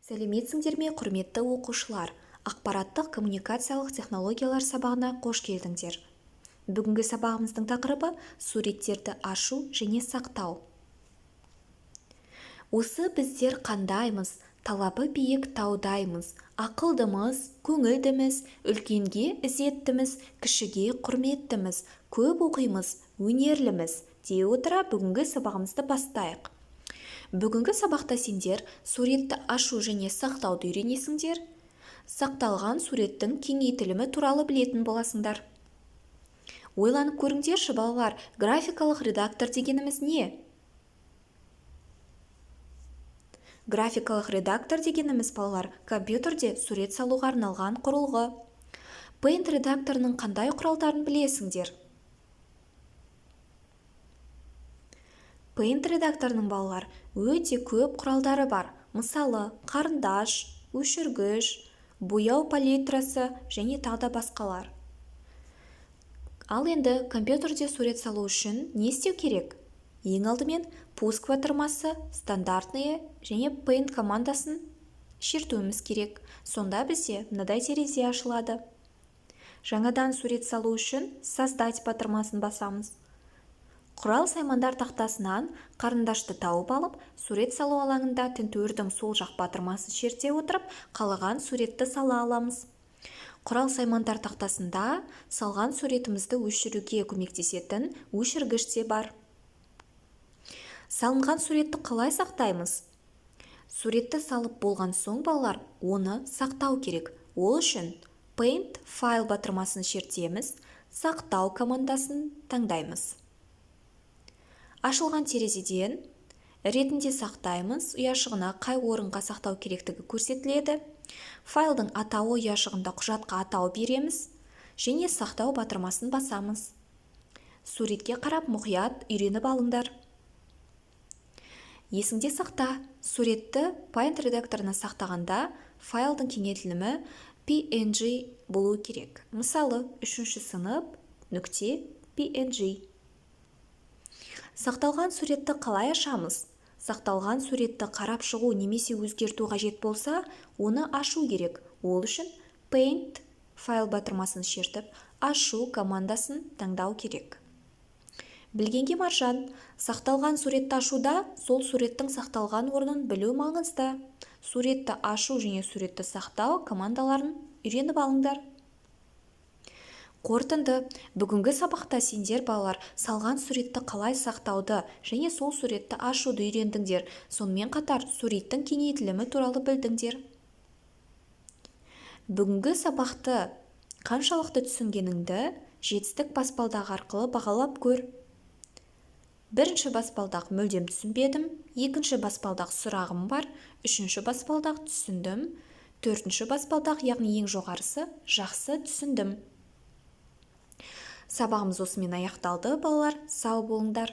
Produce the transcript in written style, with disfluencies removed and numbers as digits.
Сәлеметсіңдер ме, құрметті оқушылар? Ақпараттық коммуникациялық технологиялар сабағына қош келдіңдер. Бүгінгі сабағымыздың тақырыбы суреттерді ашу және сақтау. Осы біздер қандаймыз, талабы биік таудаймыз, ақылдымыз, көңілдіміз, үлкенге ізеттіміз, кішіге құрметтіміз, көп оқимыз, өнерліміз. Дей отыра бүгінгі сабағымызды бастайық. Бүгінгі сабақта сендер суретті ашу және сақтауды үйренесіңдер. Сақталған суреттің кеңейтілімі туралы білетін боласыңдар. Ойланып көріңдерші, балалар, графикалық редактор дегеніміз не? Графикалық редактор дегеніміз, балалар, компьютерде сурет салуға арналған құрылғы. Paint редакторының қандай құралдарын білесіңдер? Paint редакторының, балалар, өте көп құралдары бар. Мысалы, қарындаш, өшіргіш, бояу палитрасы және тағы да басқалар. Ал енді компьютерде сурет салу үшін не істеу керек? Ең алдымен пуск батырмасы, стандартные және Paint командасын шертуіміз керек. Сонда бізде мынадай терезе ашылады. Жаңадан сурет салу үшін создать батырмасын басамыз. Құрал саймандар тақтасынан қарындашты тауып алып, сурет салу алаңында тінтуірдің сол жақ батырмасын шерте отырып, қалаған суретті сала аламыз. Құрал саймандар тақтасында салған суретімізді өшіруге көмектесетін өшіргіш те бар. Салынған суретті қалай сақтаймыз? Суретті салып болған соң, балалар, оны сақтау керек. Ол үшін Paint файл батырмасын шертеміз, сақтау командасын таңдаймыз. Ашылған терезеден ретінде сақтаймыз, ұяшығына қай орынға сақтау керектігі көрсетіледі. Файлдың атауы ұяшығында құжатқа атау береміз және сақтау батырмасын басамыз. Суретке қарап мұқият үйреніп алыңдар. Есіңде сақта, суретті Paint редакторына сақтағанда файлдың кеңейтілімі PNG болу керек. Мысалы, 3-ші сынып .png. Сақталған суретті қалай ашамыз? Сақталған суретті қарап шығу немесе өзгерту қажет болса, оны ашу керек. Ол үшін Paint файл батырмасын шертіп, ашу командасын таңдау керек. Білгенге маржан, сақталған суретті ашуда сол суреттің сақталған орнын білу маңызды. Суретті ашу және суретті сақтау командаларын үйреніп алыңдар. Қорытынды, бүгінгі сабақта сендер, балалар, салған суретті қалай сақтауды және сол суретті ашуды үйрендіңдер. Сонымен қатар суреттің кеңейтілімі туралы білдіңдер. Бүгінгі сабақты қаншалықты түсінгеніңді жетістік баспалдағы арқылы бағалап көр. Бірінші баспалдақ мүлдем түсінбедім, екінші баспалдақ сұрағым бар, үшінші баспалдақ түсіндім, төртінші баспалдақ, яғни ең жоғарысы, жақсы түсіндім. Сабағымыз осымен аяқталды, балалар, сау болыңдар.